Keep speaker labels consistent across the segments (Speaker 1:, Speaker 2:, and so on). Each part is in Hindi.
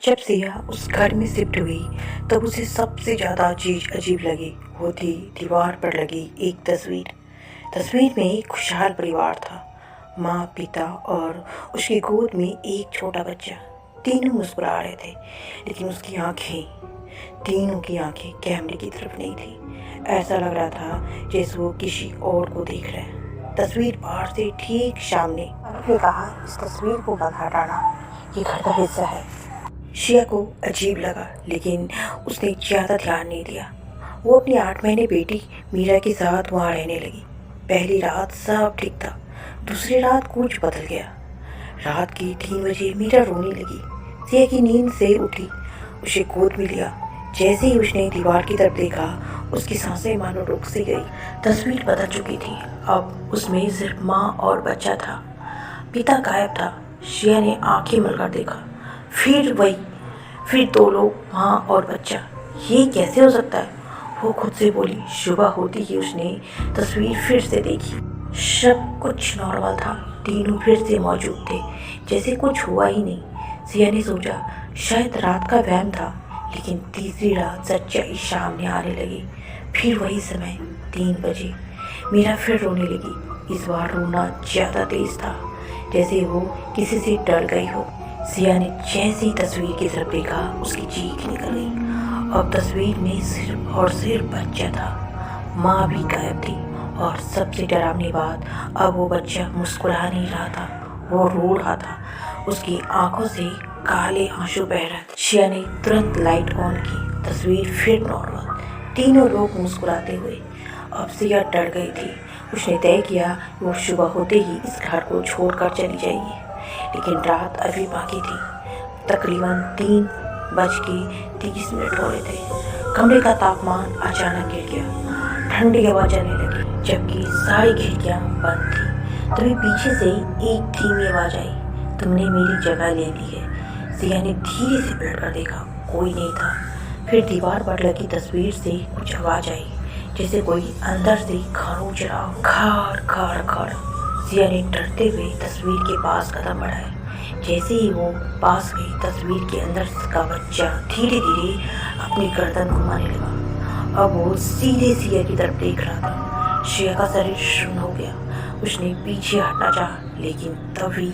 Speaker 1: जब सिया उस घर में शिफ्ट हुई तब उसे सबसे ज़्यादा चीज़ अजीब लगी वो थी दीवार पर लगी एक तस्वीर। तस्वीर में एक खुशहाल परिवार था, माँ, पिता और उसकी गोद में एक छोटा बच्चा। तीनों मुस्कुरा रहे थे, लेकिन उसकी आंखें, तीनों की आंखें कैमरे की तरफ नहीं थी। ऐसा लग रहा था जैसे वो किसी और को देख रहे हैं। तस्वीर बाहर से ठीक सामने। ने कहा, इस तस्वीर को मत हटाना, ये घर का हिस्सा है। शिया को अजीब लगा, लेकिन उसने ज़्यादा ध्यान नहीं दिया। वो अपनी 8 महीने बेटी मीरा के साथ वहाँ रहने लगी। पहली रात सब ठीक था, दूसरी रात कुछ बदल गया। रात की 3 बजे मीरा रोने लगी। सिया की नींद से उठी, उसे गोद में लिया। जैसे ही उसने दीवार की तरफ देखा, उसकी सांसें मानो रुक सी गई। तस्वीर बदल चुकी थी, अब उसमें सिर्फ माँ और बच्चा था। पिता गायब था। शिया ने आंखें मलकर देखा, फिर 2 लोग, माँ और बच्चा। ये कैसे हो सकता है, वो खुद से बोली। सुबह होती ही उसने तस्वीर फिर से देखी। सब कुछ नॉर्मल था, तीनों फिर से मौजूद थे, जैसे कुछ हुआ ही नहीं। सिया ने सोचा शायद रात का वहम था, लेकिन तीसरी रात सच्चाई सामने आने लगी। फिर वही समय, 3 बजे। मीरा फिर रोने लगी। इस बार रोना ज़्यादा तेज था, जैसे वो किसी से डर गई हो। सिया ने जैसी तस्वीर की तरफ देखा, उसकी चीख निकल गई। अब तस्वीर में सिर्फ और सिर्फ बच्चा था, माँ भी गायब थी। और सबसे डरावनी बात, अब वो बच्चा मुस्कुरा नहीं रहा था, वो रो रहा था। उसकी आंखों से काले आंसू बह रहे थे। शिया ने तुरंत लाइट ऑन की। तस्वीर फिर नॉर्मल, तीनों लोग मुस्कुराते हुए। अब सिया डर गई थी। उसने तय किया वो सुबह होते ही इस घर को छोड़कर चली जाएगी, लेकिन रात अभी बाकी थी। तकरीबन 3:30 हो रहे थे। कमरे का तापमान अचानक गिर गया, ठंडी हवा चलने लगी, जबकि सारी खिड़कियां बंद थी। तभी पीछे से एक धीमी आवाज आई, तुमने मेरी जगह ले ली है। सिया ने धीरे से पलटकर देखा, कोई नहीं था। फिर दीवार पर लगी तस्वीर से कुछ आवाज आई, जैसे कोई अंदर से खरोच रहा हो, खार खार खार। सिया ने डरते हुए तस्वीर के पास कदम बढ़ाया। जैसे ही वो पास गई, तस्वीर के अंदर का बच्चा धीरे धीरे अपनी गर्दन घुमाने लगा। अब वो सीधे सिया की तरफ देख रहा था। सिया का शरीर शून्य हो गया। उसने पीछे हटना चाहा, लेकिन तभी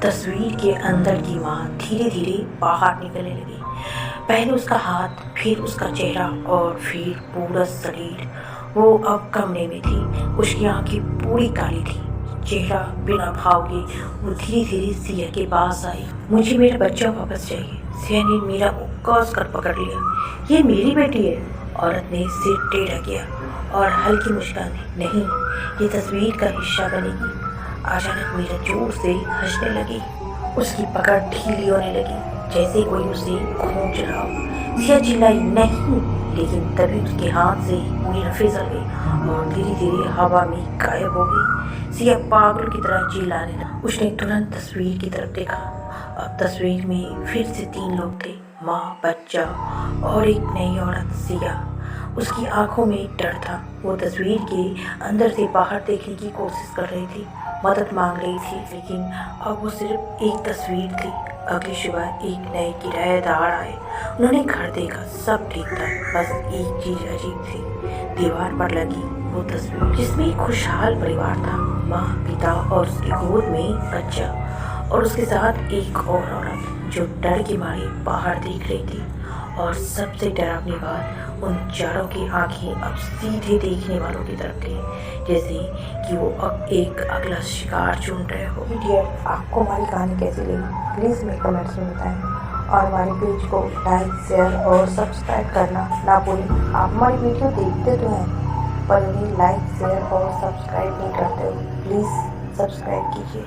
Speaker 1: तस्वीर के अंदर की माँ धीरे धीरे बाहर निकलने लगी। पहले उसका हाथ, फिर उसका चेहरा और फिर पूरा शरीर। वो अब कमरे में थी। उसकी आंखें पूरी काली थी, चेहरा बिना भाव के। वो धीरे धीरे सिया के पास आई। मुझे मेरा बच्चा वापस चाहिए। सिया ने मीरा को कस कर पकड़ लिया। ये मेरी बेटी है। औरत ने सिर टेढ़ा किया और हल्की मुस्कान दी। नहीं, ये तस्वीर का हिस्सा बनेगी। अचानक मीरा जोर से हंसने लगी। उसकी पकड़ ढीली होने लगी, जैसे कोई उसे खींच रहा हो। सिया चिल्लाई, नहीं, लेकिन तभी उसके हाथ से मीरा फिसल गई और धीरे धीरे हवा में गायब हो गई। सिया पागल की तरह चिल्लाने लगा। उसने तुरंत तस्वीर की तरफ देखा। अब तस्वीर में फिर से 3 लोग थे, माँ, बच्चा और एक नई औरत, सिया। उसकी आंखों में डर था। वो तस्वीर के अंदर से बाहर देखने की कोशिश कर रही थी, मदद मांग रही थी, लेकिन अब वो सिर्फ एक तस्वीर थी। अगली सुबह एक नए किराएदार आए। उन्होंने घर देखा, सब ठीक था, बस एक चीज़ अजीब थी। दीवार पर लगी वो तस्वीर, जिसमें एक खुशहाल परिवार था, माँ, पिता और उसकी गोद में बच्चा, और उसके साथ एक और औरत जो डर के मारे बाहर देख रही थी। और सबसे डरावनी बात, उन चारों की आंखें अब सीधे देखने वालों की तरफ थी, जैसे कि वो अब एक अगला शिकार चुन रहे हो। डियर, आपको हमारी कहानी कैसी लगी, प्लीज़ मेरे कमेंट्स में बताएं। और हमारे पेज को लाइक, शेयर और सब्सक्राइब करना ना भूलें। आप हमारी वीडियो देखते तो हैं, पर उन्हें लाइक, शेयर और सब्सक्राइब नहीं करते हो। प्लीज़ सब्सक्राइब कीजिए।